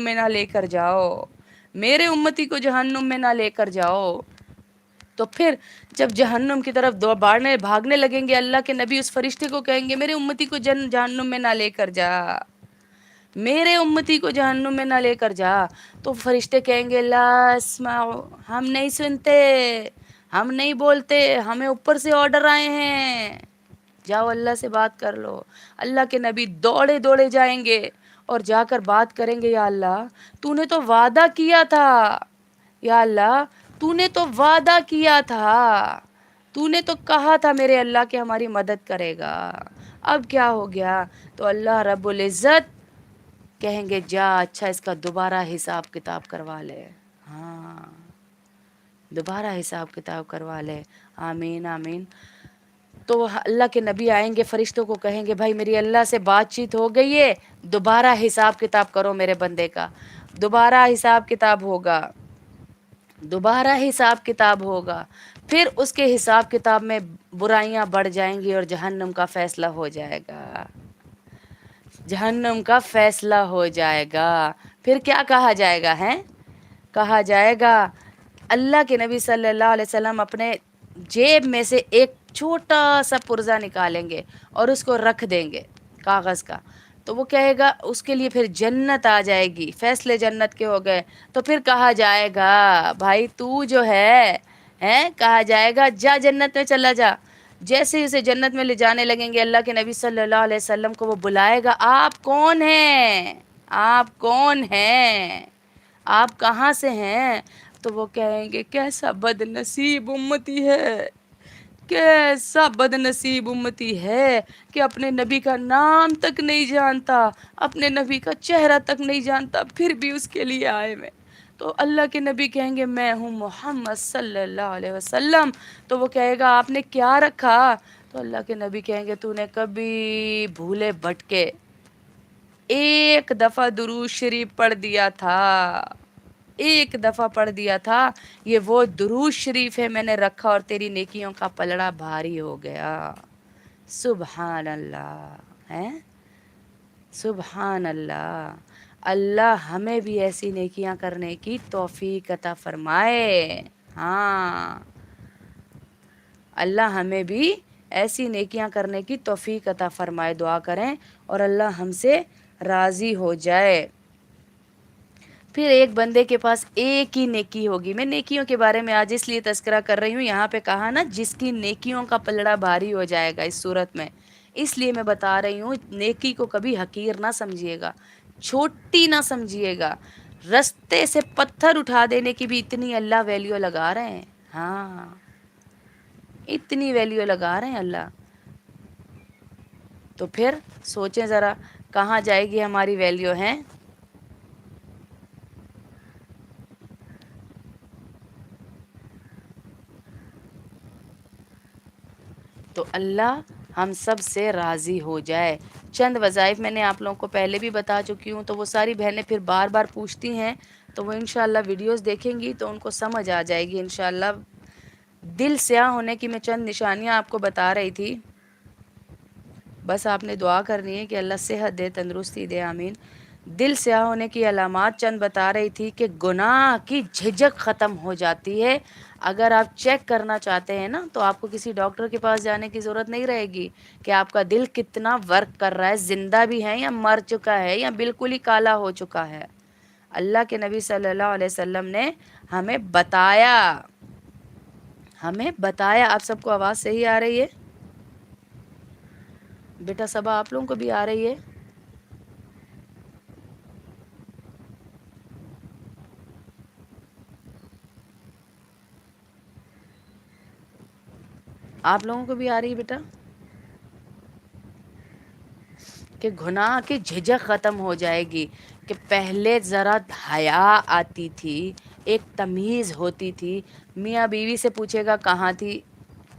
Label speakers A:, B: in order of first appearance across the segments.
A: में ना लेकर जाओ, मेरे उम्मती को जहन्नुम में ना लेकर जाओ। तो फिर जब जहन्नुम की तरफ दौड़ने भागने लगेंगे, अल्लाह के नबी उस फरिश्ते को कहेंगे मेरे उम्मती को जहन्नुम में ना लेकर जा, मेरे उम्मती को जहन्नुम में ना लेकर जा। तो फरिश्ते कहेंगे ला अस्माउ, हम नहीं सुनते, हम नहीं बोलते, हमें ऊपर से ऑर्डर आए हैं, जाओ अल्लाह से बात कर लो। अल्लाह के नबी दौड़े दौड़े जाएंगे और जाकर बात करेंगे, या अल्लाह तूने तो वादा किया था, या अल्लाह तूने तो वादा किया था, तूने तो कहा था मेरे अल्लाह के हमारी मदद करेगा, अब क्या हो गया? तो अल्लाह रब्बुल इज़्ज़त कहेंगे जा अच्छा इसका दोबारा हिसाब किताब करवा ले। हाँ, दोबारा हिसाब किताब करवा ले। आमीन आमीन। तो अल्लाह के नबी आएंगे, फरिश्तों को कहेंगे भाई मेरी अल्लाह से बातचीत हो गई है, दोबारा हिसाब किताब करो मेरे बंदे का, दोबारा हिसाब किताब होगा, दोबारा हिसाब किताब होगा। फिर उसके हिसाब किताब में बुराइयां बढ़ जाएंगी और जहन्नम का फैसला हो जाएगा, जहन्नम का फैसला हो जाएगा। फिर क्या कहा जाएगा है? कहा जाएगा अल्लाह के नबी सल्लल्लाहु अलैहि वसल्लम अपने जेब में से एक छोटा सा पुर्जा निकालेंगे और उसको रख देंगे कागज़ का। तो वो कहेगा उसके लिए फिर जन्नत आ जाएगी, फैसले जन्नत के हो गए। तो फिर कहा जाएगा भाई तू जो है कहा जाएगा जा जन्नत में चला जा। जैसे ही उसे जन्नत में ले जाने लगेंगे, अल्लाह के नबी सल्लल्लाहु अलैहि वसल्लम को वो बुलाएगा, आप कौन हैं, आप कौन हैं, आप कहाँ से हैं? तो वो कहेंगे कैसा बदनसीब उम्मती है, कैसा बदनसीब उम्मती है कि अपने नबी का नाम तक नहीं जानता, अपने नबी का चेहरा तक नहीं जानता, फिर भी उसके लिए आए मैं। तो अल्लाह के नबी कहेंगे मैं हूँ मोहम्मद सल्लल्लाहु अलैहि वसल्लम। तो वो कहेगा आपने क्या रखा? तो अल्लाह के नबी कहेंगे तूने कभी भूले भटके एक दफ़ा दुरूद शरीफ पढ़ दिया था, एक दफ़ा पढ़ दिया था, ये वो दुरूद शरीफ है मैंने रखा और तेरी नेकियों का पलड़ा भारी हो गया। सुबहान अल्लाह है, सुबहान अल्लाह। अल्लाह हमें भी ऐसी नेकियां करने की तौफीक अता फरमाए। हाँ, अल्लाह हमें भी ऐसी नेकियां करने की तौफीक अता फरमाए। दुआ करें और अल्लाह हमसे राज़ी हो जाए। फिर एक बंदे के पास एक ही नेकी होगी। मैं नेकियों के बारे में आज इसलिए तज़किरा कर रही हूँ, यहाँ पे कहा ना जिसकी नेकियों का पलड़ा भारी हो जाएगा इस सूरत में, इसलिए मैं बता रही हूँ नेकी को कभी हकीर ना समझिएगा, छोटी ना समझिएगा। रास्ते से पत्थर उठा देने की भी इतनी अल्लाह वैल्यू लगा रहे हैं। हाँ, इतनी वैल्यू लगा रहे हैं अल्लाह। तो फिर सोचें ज़रा कहाँ जाएगी हमारी वैल्यू है। तो अल्लाह हम सब से राज़ी हो जाए। चंद वज़ाइफ मैंने आप लोगों को पहले भी बता चुकी हूँ, तो वो सारी बहनें फिर बार बार पूछती हैं, तो वो इंशाअल्लाह वीडियोस देखेंगी तो उनको समझ आ जाएगी इंशाअल्लाह। दिल स्याह होने की मैं चंद निशानियाँ आपको बता रही थी, बस आपने दुआ करनी है कि अल्लाह सेहत दे, तंदुरुस्ती दे, आमीन। दिल स्याह होने की अलामात चंद बता रही थी कि गुनाह की झिझक ख़त्म हो जाती है। अगर आप चेक करना चाहते हैं ना, तो आपको किसी डॉक्टर के पास जाने की ज़रूरत नहीं रहेगी कि आपका दिल कितना वर्क कर रहा है, ज़िंदा भी है या मर चुका है या बिल्कुल ही काला हो चुका है। अल्लाह के नबी सल्लल्लाहु अलैहि वसल्लम ने हमें बताया, हमें बताया। आप सबको आवाज़ सही आ रही है बेटा? सब आप लोगों को भी आ रही है? आप लोगों को भी आ रही है बेटा? कि गुनाह की झिझक ख़त्म हो जाएगी, कि पहले ज़रा हया आती थी, एक तमीज़ होती थी। मियाँ बीवी से पूछेगा कहाँ थी,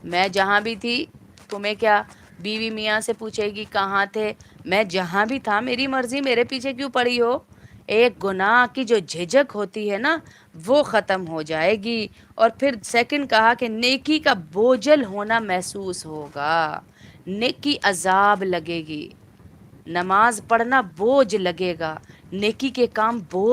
A: मैं जहाँ भी थी, तुम्हें क्या? बीवी मियाँ से पूछेगी कहाँ थे, मैं जहाँ भी था, मेरी मर्ज़ी, मेरे पीछे क्यों पड़ी हो? एक गुनाह की जो झिझक होती है ना, वो ख़त्म हो जाएगी। और फिर सेकंड कहा कि नेकी का बोझल होना महसूस होगा, नेकी अजाब लगेगी, नमाज पढ़ना बोझ लगेगा, نیکی کے کام بہت